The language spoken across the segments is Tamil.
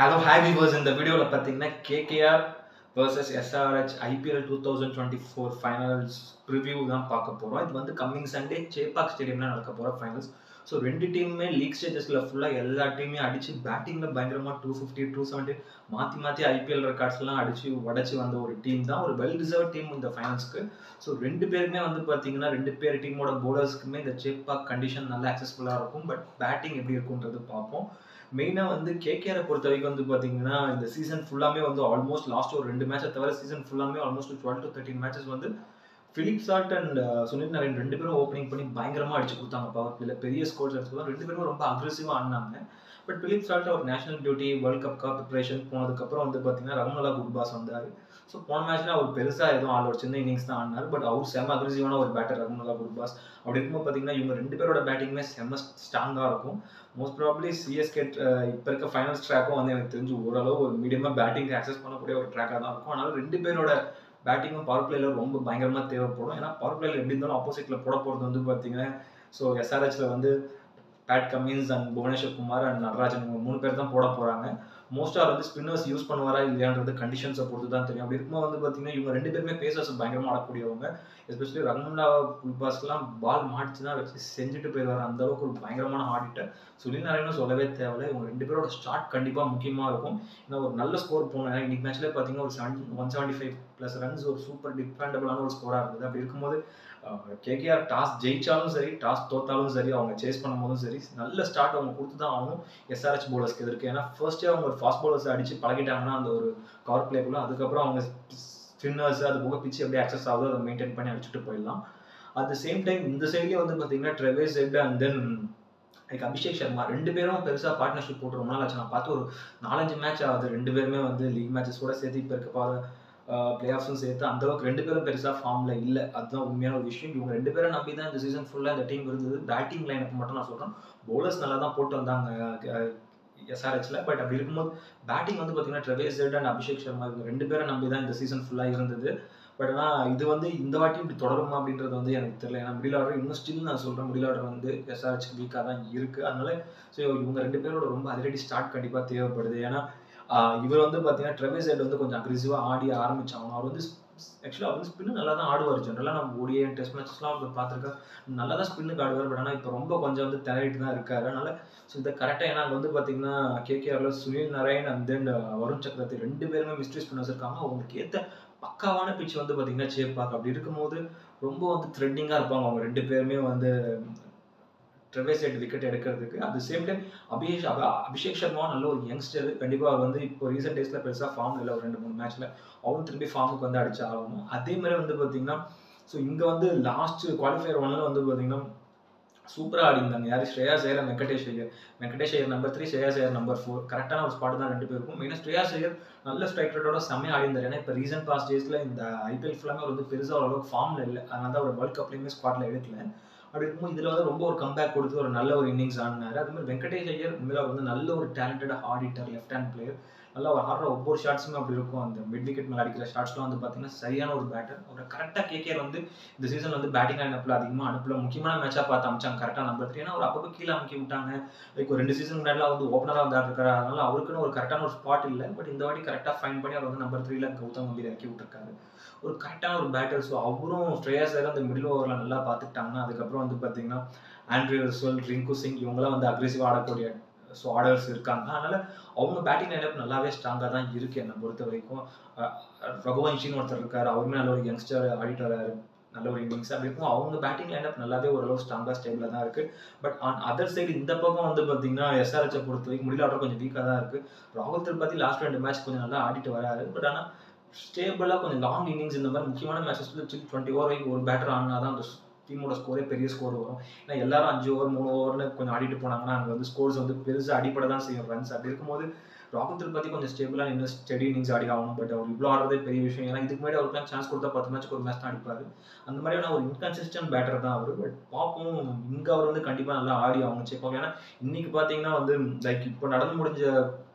Hello hi viewers. இந்த வீடியோவில் பார்த்தீங்கன்னா KKR versus SRH IPL 2024 finals review தான் பார்க்க போகிறோம். இது வந்து கம்மிங் சண்டே சேப்பாக் ஸ்டேடியமில் நடக்க போகிற ஃபைனல்ஸ். ஸோ ரெண்டு டீமுமே லீக் ஸ்டேஜஸில் ஃபுல்லாக எல்லா டீமையும் அடித்து பேட்டிங்கில் பயங்கரமாக 250 270 மாற்றி ஐபிஎல் ரெக்கார்ட்ஸ்லாம் அடித்து உடச்சி வந்த ஒரு டீம் தான், ஒரு வெல் டிசர்வ் டீம் இந்த ஃபைனல்ஸ்க்கு. ஸோ ரெண்டு பேருமே வந்து பார்த்தீங்கன்னா ரெண்டு பேர் டீமோட போலர்ஸ்க்குமே இந்த சேப்பாக் கண்டிஷன் நல்லா அக்சஸ்ஃபுல்லாக இருக்கும். பட் பேட்டிங் எப்படி இருக்குன்றது பார்ப்போம். மெயினாக வந்து கேகேஆரை பொறுத்த வரைக்கும் வந்து பார்த்தீங்கன்னா இந்த சீசன் ஃபுல்லாமே வந்து ஆல்மோஸ்ட் லாஸ்ட் ஒரு 2 மேட்சை தவிர சீசன் ஃபுல்லாமே ஆல்மோஸ்ட் 12 to 13 மேட்சஸ் வந்து Philip Salt and Sunil Narine ரெண்டு பேரும் ஓப்பனிங் பண்ணி பயங்கரமாக அடிச்சு கொடுத்தாங்க. பவர் பிளேல பெரிய ஸ்கோர்ஸ் எடுத்துக்கலாம். ரெண்டு பேரும் ரொம்ப அக்ரெசிவாக ஆடினாங்க. பட் பிலிப் சால்ட் அவர் நேஷனல் டியூட்டி வேர்ல்ட் கப்காக ப்ரிப்பரேஷன் போனதுக்கப்புறம் வந்து பார்த்தீங்கன்னா ரகுநலா குட்பாஸ் வந்தார். ஸோ போன மேட்ச்ல அவர் பெருசாக எதுவும் ஆள் ஒரு சின்ன இன்னிங்ஸ் தான் ஆடினார். பட் அவர் செம்ம அக்ரெசிவான ஒரு பேட்டர் ரகுநலா குட்பாஸ். அப்படி இருக்கும்போது பார்த்தீங்கன்னா இவங்க ரெண்டு பேரோட பேட்டிங்குமே செம்ம ஸ்ட்ராங்காக இருக்கும். மோஸ்ட் ப்ராபப்லி சிஎஸ்கே இப்போ இருக்க ஃபைனல்ஸ் ட்ராக்கும் வந்து எனக்கு தெரிஞ்சு ஓரளவு ஒரு மீடியமாக பேட்டிங் ஆக்சஸ் பண்ணக்கூடிய ஒரு ட்ராக்காக தான் இருக்கும். அதனால ரெண்டு பேரோட பேட்டிங்கும் பவர் பிளேல ரொம்ப பயங்கரமாக தேவைப்படும். ஏன்னா பவர் பிளேல எப்படி இருந்தாலும் ஆப்போசிட்டில் போட போகிறது வந்து பார்த்தீங்கன்னா ஸோ எஸ்ஆர்ஹெச்ல வந்து Pat Cummins and Bhuvneshwar Kumar and Natarajan இவங்க 3 பேர் தான் போட போகிறாங்க. மோஸ்ட்டாக வந்து ஸ்பின்னர்ஸ் யூஸ் பண்ணுவாரா இல்லையான்றது கண்டிஷன்ஸை பொறுத்து தான் தெரியும். அப்படி இருக்கும்போது வந்து பார்த்தீங்கன்னா இவங்க ரெண்டு பேருமே பேசர்ஸ் பயங்கரமாக ஆடக்கூடியவங்க. எஸ்பெஷலி ரகுநலா குல்பாஸ்லாம் பால் மாட்டுச்சுன்னா வச்சு செஞ்சுட்டு போயிடுவார். அந்த அளவுக்கு ஒரு பயங்கரமான ஆடிட்டர். சுனில் நரேனும் சொல்லவே தேவையில்லை. இவங்க ரெண்டு பேரோட ஸ்டார்ட் கண்டிப்பாக முக்கியமாக இருக்கும். ஏன்னா ஒரு நல்ல ஸ்கோர் போகணும். ஏன்னா இன்னைக்கு மேட்ச்லேயே பார்த்தீங்கன்னா ஒரு 175+ ரன்ஸ் ஒரு சூப்பர் டிஃபெண்டபிளான ஒரு ஸ்கோராக இருந்தது. அப்படி இருக்கும்போது கேகேஆர் டாஸ் ஜெயிச்சாலும் சரி டாஸ் தோத்தாலும் சரி அவங்க சேஸ் பண்ணும்போதும் சரி நல்ல ஸ்டார்ட் அவங்க கொடுத்து தான் ஆகணும் எஸ்ஆர்ஹெச் பவுலர்ஸ்க்கு எதிர்க்கு. ஏன்னா ஃபர்ஸ்டே அவங்க ஒரு ஃபாஸ்ட் பவுலர்ஸ் அடிச்சு பழகிட்டாங்கன்னா அந்த ஒரு கவர் பிளேக்குள்ள, அதுக்கப்புறம் அவங்க ஸ்பின்னர்ஸ் அது போக பிச்சு எப்படி அக்சஸ் ஆகுதோ அதை மெயின்டைன் பண்ணி அடிச்சுட்டு போயிடலாம். அட் த சேம் டைம் இந்த சைட்லேயே வந்து பார்த்தீங்கன்னா Travis head and then like Abhishek Sharma ரெண்டு பேரும் பெருசாக பார்ட்னர்ஷிப் போட்டு ரொம்ப நாள் ஆச்சு. நான் பார்த்து ஒரு 4-5 மேட்ச் ஆகுது. ரெண்டு பேருமே வந்து லீக் மேட்சஸ் கூட சேர்த்து இப்போ இருக்க பிளே ஆஃப்ஸும் சேர்த்து அந்த அளவுக்கு ரெண்டு பேரும் பெருசாக ஃபார்ம்ல இல்லை. அதுதான் உண்மையான ஒரு விஷயம். இவங்க ரெண்டு பேரும் நம்பி தான் இந்த சீசன் ஃபுல்லாக இந்த டீம் இருந்தது. பேட்டிங் லைனுக்கு மட்டும் நான் சொல்கிறேன், பவுலர்ஸ் நல்லா தான் போட்டு வந்தாங்க எஸ்ஆர்ஹெச்ல. பட் அப்படி இருக்கும்போது பேட்டிங் வந்து பார்த்தீங்கன்னா Travis head and Abhishek Sharma இவங்க ரெண்டு பேரும் நம்பி தான் இந்த சீசன் ஃபுல்லாக இருந்தது. பட் ஆனால் இது வந்து இந்த வாட்டி இப்படி தொடருமா அப்படின்றது வந்து எனக்கு தெரியல. ஏன்னா மிடில் ஆர்டர் இன்னும் ஸ்டில் நான் சொல்கிறேன் மிடில் ஆர்டர் வந்து எஸ்ஆர்ஹெச் வீக்காக தான் இருக்குது. அதனால ஸோ இவங்க ரெண்டு பேரோட ரொம்ப அதிரடி ஸ்டார்ட் கண்டிப்பாக தேவைப்படுது. ஏன்னா இவர் வந்து பார்த்தீங்கன்னா ட்ரெவிஸ் ஹெட் வந்து கொஞ்சம் அக்ரெசிவாக ஆடி ஆரம்பிச்சாங்க. அவர் வந்து ஆக்சுவலாக அவர் வந்து ஸ்பின்னு நல்லா தான் ஆடுவார். ஜென்ரலாக நம்ம ஓடிஏ டெஸ்ட் மேட்சஸ்லாம் அவர் பார்த்துருக்கேன், நல்லா தான் ஸ்பின்னுக்கு ஆடுவார். பட் ஆனால் இப்போ ரொம்ப கொஞ்சம் வந்து திணறிட்டு தான் இருக்காரு. அதனால ஸோ இதை கரெக்டாக ஏன்னா வந்து பார்த்தீங்கன்னா கேகேஆரில் சுனில் நரேன் அண்ட் தென் வருண் சக்கரவர்த்தி ரெண்டு பேருமே மிஸ்ட்ரி ஸ்பின்னர்ஸ் இருக்காங்க. அவங்களுக்கு ஏற்ற பக்காவான பிச் வந்து பார்த்தீங்கன்னா சேப்பாக். அப்படி இருக்கும்போது ரொம்ப வந்து த்ரெட்டிங்காக இருப்பாங்க அவங்க ரெண்டு பேருமே வந்து ட்ரெவிஸ் ஹெட் விக்கெட் எடுக்கிறதுக்கு. At the same time Abhishek Sharma நல்ல ஒரு யங்ஸ்டர். கண்டிப்பாக அவர் வந்து இப்போ ரீசெண்ட் டேஸில் பெருசாக ஃபார்ம் இல்லை. ஒரு 2-3 மேட்ச்ல அவரும் திரும்பி ஃபார்முக்கு வந்து அடிச்சு ஆகணும். அதே மாதிரி வந்து பார்த்தீங்கன்னா ஸோ இங்கே வந்து லாஸ்ட் குவாலிஃபயர் 1ல வந்து பார்த்தீங்கன்னா சூப்பராக ஆடிருந்தாங்க. யார் ஸ்ரேயாஸ் ஐயர், வெங்கடேஷ் ஐயர் நம்பர் 3, ஸ்ரேயாஸ் ஐயர் நம்பர் 4. கரெக்டான ஒரு ஸ்பாட் தான் ரெண்டு பேருக்கும். மெயினாக ஸ்ரேயாஸ் ஐயர் நல்ல ஸ்ட்ரைக் ரேட்டோட செம்மையாக ஆடிந்தார். ஏன்னா இப்போ ரீசெண்ட் பாஸ்ட் டேஸில் இந்த ஐபிஎல் ஃபுல்லாமே வந்து பெருசாக ஓரளவுக்கு ஃபார்மில் இல்லை. அதனால தான் ஒரு வேர்ல்ட் கப்லேயுமே ஸ்குவாட்ல எடுக்கல. அப்படி இருக்கும்போது இதில் வந்து ரொம்ப ஒரு கம்பேக் கொடுத்து ஒரு நல்ல ஒரு இன்னிங்ஸ் ஆடினார். அது மாதிரி வெங்கடேஷ் ஐயர் உண்மையில வந்து நல்ல ஒரு talented auditor, left hand player. நல்லா அவர் ஆடுற ஒவ்வொரு ஷாட்ஸுமே அப்படி இருக்கும். அந்த மிட் விக்கெட் மேலே அடிக்கிற ஷாட்ஸ்லாம் வந்து பார்த்தீங்கன்னா சரியான ஒரு பேட்டர். அவரை கரெக்டாக கேகேஆர் வந்து இந்த சீசன் வந்து பேட்டிங் லைனப்பில் அதிகமாக அனுப்பல. முக்கியமான மேட்சாக பார்த்து அமைச்சாங்க கரெக்டாக நம்பர் 3. ஏன்னா அவர் அப்பப்போ கீழே அமைக்கி விட்டாங்க. லைக் ஒரு 2 சீசன் முன்னாடிலாம் வந்து ஓப்பனராக வந்து ஆடிருக்காரு. அதனால அவருக்குன்னு ஒரு கரெக்டான ஒரு ஸ்பாட் இல்லை. பட் இந்த வாட்டி கரெக்டாக ஃபைன் பண்ணி அவர் வந்து நம்பர் 3ல கௌதம் கம்பீர் இறக்கி விட்டுருக்காரு. ஒரு கரெக்டான ஒரு பேட்டர். ஸோ அவரும் ஸ்ரேயாஸ் ஐயர் அந்த மிடில் ஓவரில் நல்லா பார்த்துக்கிட்டாங்கன்னா அதுக்கப்புறம் வந்து பார்த்தீங்கன்னா ஆண்ட்ரே ரசல், ரிங்கு சிங் இவங்களாம் வந்து அக்ரெசிவாக ஆடக்கூடிய ஸோ ஆர்டர்ஸ் இருக்காங்க. அதனால அவங்க பேட்டிங் லைனப் நல்லாவே ஸ்ட்ராங்காக தான் இருக்கு என்னை பொறுத்த வரைக்கும். ரகுவன்ஷின்னு ஒருத்தர் இருக்காரு, அவருமே நல்ல ஒரு யங்ஸ்டர் ஆடிட்டு வராரு, நல்ல ஒரு இன்னிங்ஸ். அப்படி இருக்கும் அவங்க பேட்டிங் லைனப் நல்லாவே ஓரளவு ஸ்ட்ராங்காக ஸ்டேபிளாக தான் இருக்கு. பட் ஆன் அதர் சைடு இந்த பக்கம் வந்து பார்த்தீங்கன்னா எஸ்ஆர்ஹெச்சை பொறுத்த வரைக்கும் மிடில் ஆர்டர் கொஞ்சம் வீக்காக தான் இருக்கு. ராகுல் திரிபாதி லாஸ்ட் 2 மேட்ச் கொஞ்சம் நல்லா ஆடிட்டு வராரு. பட் ஆனால் ஸ்டேபிளாக கொஞ்சம் லாங் இன்னிங்ஸ் இந்த மாதிரி முக்கியமான மேட்சஸ்ல 20 ஓவர் வரைக்கும் ஒரு பேட்டர் ஆனா தான் அந்த டீமோட ஸ்கோரே பெரிய ஸ்கோர் வரும். ஏன்னா எல்லாரும் 5 ஓவர் 3 ஓவர்னு கொஞ்சம் ஆடிட்டு போனாங்கன்னா அங்கே வந்து ஸ்கோர்ஸ் வந்து பெருசாக அடிப்படை தான் செய்யும் ரன்ஸ். அப்படி இருக்கும்போது ராகுல் திரிபாதி கொஞ்சம் ஸ்டேபிளாக இன்னும் ஸ்டெடி இன்னிங்ஸ் ஆடி ஆகணும். பட் அவர் இவ்வளோ ஆடுறதே பெரிய விஷயம். ஏன்னா இதுக்கு முன்னாடி அவருக்குலாம் சான்ஸ் கொடுத்தா 10 மேட்ச்க்கு ஒரு மேட்ச் தான் அடிப்பாரு. அந்த மாதிரியான ஒரு இன்கன்சிஸ்டன்ட் பேட்டர் தான் அவர். பட் பார்ப்போம் இங்கே அவர் வந்து கண்டிப்பாக நல்லா ஆடி அவங்க சேப்பாங்க. ஏன்னா இன்னைக்கு பார்த்தீங்கன்னா வந்து லைக் இப்போ நடந்து முடிஞ்ச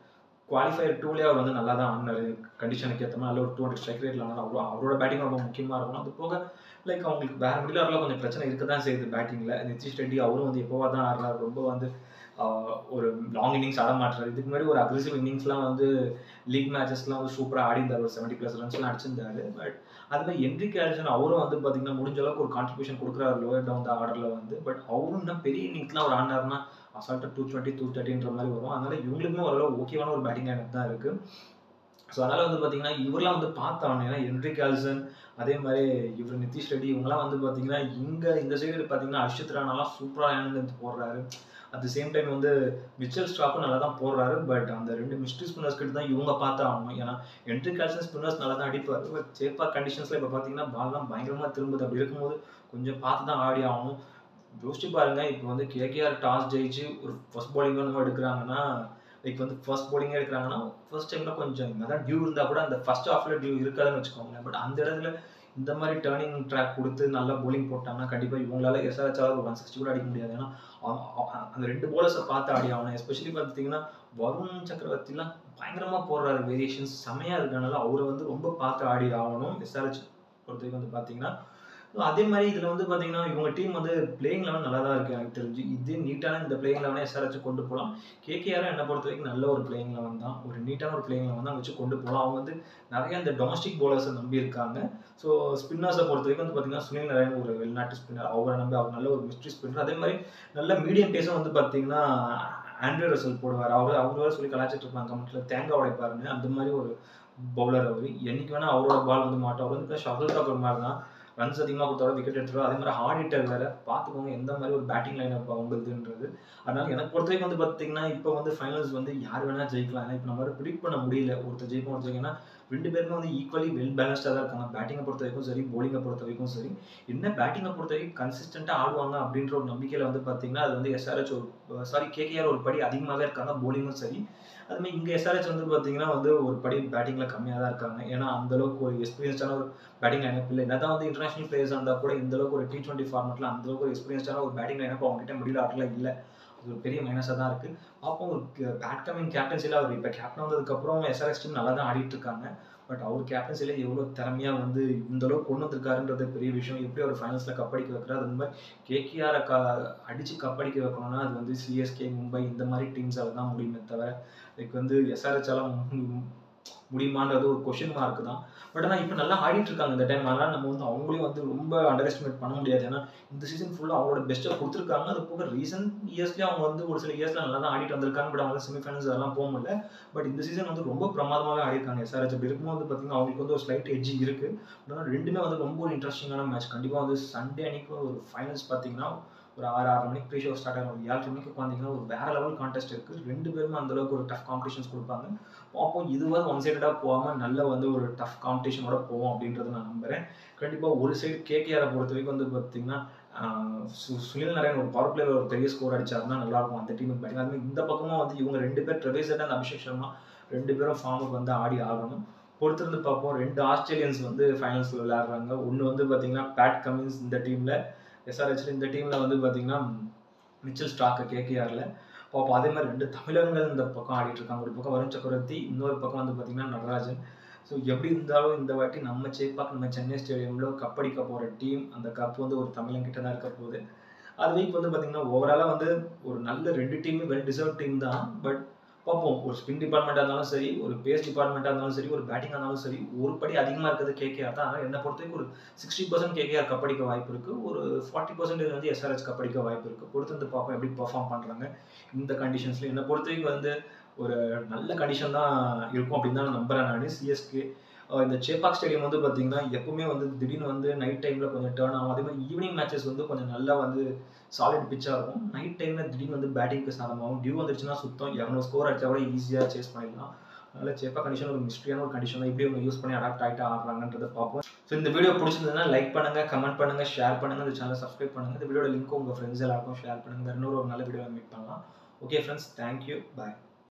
குவாலிஃபயர் 2லேயே அவர் வந்து நல்லா தான் ஆடினாரு. கண்டிஷனுக்கு ஏற்ற மாதிரி நல்ல ஒரு 200 ஸ்ட்ரைக் ரேட்டில் ஆனார். அவரோட பேட்டிங் ரொம்ப முக்கியமாக இருக்கும். அது போக லைக் அவங்களுக்கு வேறு மிடில் ஆர்டரில் கொஞ்சம் பிரச்சனை இருக்க தான் செய்யுது பேட்டிங்கில். நிதிஷ் ரெட்டி அவரும் வந்து எப்போவா தான் ஆடுறாரு. ரொம்ப வந்து ஒரு லாங் இன்னிங்ஸ் ஆட மாட்டாரு. இதுக்கு முன்னாடி ஒரு அக்ரெசிவ் இன்னிங்ஸ்லாம் வந்து லீக் மேட்சஸ்லாம் வந்து சூப்பராக ஆடிந்தார், ஒரு 70+ ரன்ஸ்லாம் அடிச்சிருந்தாரு. பட் அது மாதிரி என்ரிக் ஆலிசன் அவரும் வந்து பார்த்தீங்கன்னா முடிஞ்ச அளவுக்கு ஒரு கான்ட்ரிபியூஷன் கொடுக்குறாரு லோயர் டவுன் த ஆர்டரில் வந்து. பட் அவரும் இன்னும் பெரிய இன்னிங்ஸ்லாம் அவர் ஆடினாருன்னா அசால்ட்டாக 220 230ன்ற மாதிரி வரும். அதனால இவங்களுக்குமே ஓரளவு ஓகேவான ஒரு பேட்டிங் லைனப் தான் இருக்கு. ஸோ அதனால வந்து பார்த்தீங்கன்னா இவரெல்லாம் வந்து பார்த்தாங்க. ஏன்னா என்ரிக் ஆலிசன், அதே மாதிரி இவர் நிதிஷ் ரெட்டி இவங்கலாம் வந்து பார்த்தீங்கன்னா இந்த சைடு பார்த்தீங்கன்னா அர்ஷித் ராணாலாம் சூப்பராக இருந்து போடுறாரு. அட் தி சேம் டைம் வந்து மிச்சல் ஸ்டாக்கும் நல்லா தான் போடுறாரு. பட் அந்த 2 மிஸ்ட்ரி ஸ்பின்னர்ஸ் கிட்ட தான் இவங்க பார்த்து ஆகணும். ஏன்னா என்ரிக் ஆலிசன் ஸ்பின்னர்ஸ் நல்லா தான் அடிப்பார். பட் சேப்பாக் கண்டிஷன்ஸில் இப்போ பார்த்தீங்கன்னா பால்லாம் பயங்கரமாக திரும்புது. அப்படி இருக்கும்போது கொஞ்சம் பார்த்து தான் ஆடி ஆகணும். யோசிச்சு பாருங்க, இப்போ வந்து கேகேஆர் டாஸ் ஜெயிச்சு ஒரு ஃபர்ஸ்ட் பவுலிங் வந்து எடுக்கிறாங்கன்னா, லைக் வந்து ஃபர்ஸ்ட் பவுலிங்கே எடுக்கிறாங்கன்னா ஃபர்ஸ்ட் டைம்ல கொஞ்சம் என்னதான் டியூ இருந்தால் கூட அந்த ஃபர்ஸ்ட் ஹாஃப்ல டியூ இருக்காதுன்னு வச்சுக்கோங்களேன். பட் அந்த இடத்துல இந்த மாதிரி டேர்னிங் ட்ராக் கொடுத்து நல்லா பவுலிங் போட்டாங்கன்னா கண்டிப்பாக இவங்களால எஸ்ஆர்எச்சால் ஒரு 160 கூட அடிக்க முடியாது. ஏன்னா அந்த 2 பவுலர்ஸை பார்த்து ஆடி ஆகணும். எஸ்பெஷலி பார்த்தீங்கன்னா வருண் சக்கரவர்த்திலாம் பயங்கரமாக போடுறாரு, வேரியேஷன்ஸ் செமையாக இருக்கனால அவரை வந்து ரொம்ப பார்த்து ஆடி ஆகணும் எஸ்ஆர்எச் பொறுத்தவரைக்கும் வந்து பார்த்தீங்கன்னா. அதே மாதிரி இதில் வந்து பார்த்தீங்கன்னா இவங்க டீம் வந்து பிளேயிங் லெவன் நல்லா தான் இருக்குது எனக்கு தெரிஞ்சு. இதே நீட்டான இந்த பிளேயிங் லெவனை எஸ்ஆர்எச் கொண்டு போகலாம். கேகேஆர் என்னை பொறுத்த வரைக்கும் நல்ல ஒரு பிளேயிங் லெவன் தான், ஒரு நீட்டான ஒரு பிளேயிங் லெவன் தான் வச்சு கொண்டு போகலாம். அவங்க வந்து நிறைய இந்த டொமஸ்டிக் பவுலர்ஸை நம்பி இருக்காங்க. ஸோ ஸ்பின்னர்ஸை பொறுத்த வரைக்கும் வந்து பார்த்தீங்கன்னா சுனில் நாராயண் ஒரு வெளிநாட்டு ஸ்பின்னர், அவரை நம்பி அவர் நல்ல ஒரு மிஸ்ட்ரி ஸ்பின்னர். அதே மாதிரி நல்ல மீடியம் பேஸும் வந்து பார்த்தீங்கன்னா ஆண்ட்ரே ரசல் போடுவார். அவர் சொல்லி கலாச்சிட்டு இருப்பாங்க கமெண்ட்ல, தேங்காய் உடைப்பாருன்னு. அந்த மாதிரி ஒரு பவுலர் அவர். என்னைக்கு வேணா அவரோட பால் வந்து மாட்டோம். அவர் வந்து ஷஃபில் தாக்கூர் மாதிரி தான், ரன்ஸ் அதிகமாக கொடுத்தாலும் விக்கெட் எடுத்துருவார். அதே மாதிரி ஹார்டிட்டர் வேற பார்த்துக்கோங்க எந்த மாதிரி ஒரு பேட்டிங் லைனப் அவங்களுதுன்றது. அதனால எனக்கு பொறுத்த வரைக்கும் வந்து பார்த்தீங்கன்னா இப்போ வந்து ஃபைனல்ஸ் வந்து யார் வேணா ஜெயிக்கலாம். ஏன்னா இப்போ நம்ம ப்ரிடிக்ட் பண்ண முடியல ஒருத்தர் ஜெயிப்போம் ஒருத்தர் ஜெயிக்கன்னா. 2 பேருமே வந்து ஈக்குவலி வெல் பேலன்ஸ்டாக தான் இருக்காங்க. பேட்டிங்கை பொறுத்த வரைக்கும் சரி, பவுலிங்கை பொறுத்த வரைக்கும் சரி. என்ன பேட்டிங்கை பொறுத்த வரைக்கும் கன்சிஸ்டண்ட்டாக ஆடுவாங்க அப்படின்ற ஒரு நம்பிக்கையில் வந்து பார்த்தீங்கன்னா அது வந்து எஸ்ஆர்எச் கேகேஆர் ஒரு படி அதிகமாகவே இருக்காங்க, பவுலிங்கும் சரி. அதுமாதிரி இங்கே எஸ்ஆர்எச் வந்து பார்த்தீங்கன்னா வந்து ஒரு படி பேட்டிங்கில் கம்மியாக தான் இருக்காங்க. ஏன்னா அந்தளவுக்கு ஒரு எக்ஸ்பீரியன்ஸான ஒரு பேட்டிங் லைனப் இல்லை. என்னதான் வந்து இன்டர்நேஷனல் பிளேயர்ஸ் இருந்தால் கூட இந்தளவுக்கு ஒரு T20 ஃபார்மெட்டில் அந்தளவுக்கு ஒரு எக்ஸ்பீரியன்ஸான ஒரு பேட்டிங் லைனப் அவங்ககிட்ட மிடில் ஆர்டரில் இல்லை. அது ஒரு பெரிய மைனஸாக தான் இருக்குது. அப்போ ஒரு பேட் கமிங் கேப்டன்சியில் அவர் இப்போ கேப்டன் வந்ததுக்கப்புறம் எஸ்ஆர்எச் டீம் நல்லா தான் ஆடிட்டு இருக்காங்க. பட் அவர் கேப்டன்சியில் எவ்வளோ திறமையாக வந்து இந்தளவுக்கு கொண்டு வந்திருக்காருன்றது பெரிய விஷயம். எப்படி அவர் ஃபைனல்ஸில் கப்படிக்க வைக்கிறார். அது மாதிரி கேகேஆரை அடித்து கப்படிக்க வைக்கணும்னா அது வந்து சிஎஸ்கே, மும்பை இந்த மாதிரி டீம்ஸால் தான் முடியுமே தவிர லைக் வந்து எஸ்ஆர்எச்சால் முடியுமான்றது ஒரு கொஷின் மார்க் தான். பட் ஆனால் இப்போ நல்லா ஆடிட்டு இருக்காங்க இந்த டைம். அதனால் நம்ம வந்து அவங்களையும் வந்து ரொம்ப அண்டர் எஸ்டிமேட் பண்ண முடியாது. ஏன்னா இந்த சீசன் ஃபுல்லாக அவங்களோட பெஸ்ட்டாக கொடுத்துருக்காங்க. அது போக ரீசன்ட் இயர்ஸ்லேயே அவங்க வந்து ஒரு சில இயர்ஸில் நல்லா தான் ஆடிட்டு வந்திருக்காங்க. பட் அவங்க செமிஃபைனல்ஸ் அதெல்லாம் போக முடியல. பட் இந்த சீசன் வந்து ரொம்ப பிரமாதமாகவே ஆடிருக்காங்க எஸ்ஆர்எச். அப்படி இருக்கும்போது வந்து பார்த்தீங்கன்னா அவங்களுக்கு வந்து ஒரு ஸ்லைட் எட்ஜ் இருக்குது. அதனால் ரெண்டுமே வந்து ரொம்ப ஒரு இன்ட்ரெஸ்டிங்கான மேட்ச். கண்டிப்பாக வந்து சண்டே அன்னைக்கு ஒரு ஃபைனல்ஸ் பார்த்தீங்கன்னா ஒரு 6 மணிக்கு ப்ரீ ஷோ ஸ்டார்ட் ஆகும். 7 மணிக்கு உட்காந்திங்கன்னா ஒரு வேறு லெவல் கான்டெஸ்ட் இருக்குது. 2 பேருமே அந்தளவுக்கு ஒரு டஃப் காம்படிஷன்ஸ் கொடுப்பாங்க. அப்போ இதுவாக ஒன் சைடடாக போகாமல் நல்ல வந்து ஒரு டஃப் காம்படிஷனோட போவோம் அப்படின்றத நான் நம்புகிறேன். கண்டிப்பாக ஒரு சைடு கேகேஆரை பொறுத்த வரைக்கும் வந்து பார்த்தீங்கன்னா சுனில் நாராயண் ஒரு பவர் பிளேயர் ஒரு பெரிய ஸ்கோர் அடிச்சாருன்னா நல்லாயிருக்கும் அந்த டீமுக்கு பேட்டிங். அதுமாதிரி இந்த பக்கமும் வந்து இவங்க 2 பேர் Travis head and Abhishek Sharma 2 பேரும் ஃபார்முக்கு வந்து ஆடி ஆகணும். பொறுத்திருந்து பார்ப்போம். 2 ஆஸ்திரேலியன்ஸ் வந்து ஃபைனல்ஸில் விளையாடுறாங்க. ஒன்று வந்து பார்த்தீங்கன்னா பேட் கமின்ஸ் இந்த டீமில் எஸ்ஆர்எச்சில், இந்த டீமில் வந்து பார்த்தீங்கன்னா மிச்சல் ஸ்டார்க்கு கேகேஆரில் பார்ப்போம். அதே மாதிரி 2 தமிழர்கள் இந்த பக்கம் ஆடிட்டு இருக்காங்க. ஒரு பக்கம் வருண் சக்கரவர்த்தி, இன்னொரு பக்கம் வந்து பார்த்தீங்கன்னா நடராஜன். ஸோ எப்படி இருந்தாலும் இந்த வாட்டி நம்ம சேப்பாக் நம்ம சென்னை ஸ்டேடியமில் கப்படிக்க போகிற டீம், அந்த கப் வந்து ஒரு தமிழன் கிட்ட தான் இருக்க போகுது. அதுவே இப்போ வந்து பார்த்தீங்கன்னா ஓவராலாக வந்து ஒரு நல்ல 2 டீமும் வெல் டிசர்வ் டீம் தான். பட் பார்ப்போம். ஒரு ஸ்பின் டிபார்ட்மெண்ட்டாக இருந்தாலும் சரி, ஒரு பேஸ் டிபார்ட்மெண்ட்டாக இருந்தாலும் சரி, ஒரு பேட்டிங்காக இருந்தாலும் சரி, ஒரு படி அதிகமாக இருக்கிறது கேகேஆர் தான். அதனால் என்னை பொறுத்தவரைக்கும் ஒரு 60% கேகேஆர் கப்படிக்க வாய்ப்பு இருக்குது. ஒரு 40% வந்து எஸ்ஆர்எச் கப்படிக்க வாய்ப்பு இருக்குது. பொறுத்து வந்து பார்ப்போம் எப்படி பெர்ஃபார்ம் பண்ணுறாங்க இந்த கண்டிஷன்ஸில். என்னை பொறுத்தவரைக்கும் வந்து ஒரு நல்ல கண்டிஷன் தான் இருக்கும் அப்படின்னு தான் நம்புகிறேன் நான். சிஎஸ்கே இந்த சேப்பாக் ஸ்டேடியம் வந்து பார்த்தீங்கன்னா எப்பவுமே வந்து திடீர்னு வந்து நைட் டைமில் கொஞ்சம் டேர்ன் ஆகும். அதே மாதிரி ஈவினிங் மேட்சஸ் வந்து கொஞ்சம் நல்லா வந்து சாலிட் பிச்சாக இருக்கும். நைட் டைமில் திடீர்னு வந்து பேட்டிங்க்கு சாதமாகும். டியூ வந்துருச்சுன்னா சுத்தம் 200 ஸ்கோர் அடிச்சா கூட ஈஸியாக சேஸ் பண்ணிடலாம். அதனால் சேப்பாக் கண்டிஷன் ஒரு மிஸ்ட்ரியான ஒரு கண்டிஷன் தான். எப்படி அவங்க யூஸ் பண்ணி அடாப்ட் ஆகிட்டு ஆடுறாங்கன்றதை பார்ப்போம். ஸோ இந்த வீடியோ பிடிச்சிருந்ததுன்னா லைக் பண்ணுங்கள், கமெண்ட் பண்ணுங்கள், ஷேர் பண்ணுங்கள், இந்த சேனலை சப்ஸ்கிரைப் பண்ணுங்கள். இந்த வீடியோட லிங்க் உங்கள் ஃப்ரெண்ட்ஸ் எல்லாருக்கும் ஷேர் பண்ணுங்கள். இன்னொரு நல்ல வீடியோவில் மீட் பண்ணலாம். ஓகே ஃப்ரெண்ட்ஸ், தேங்க்யூ, பாய்.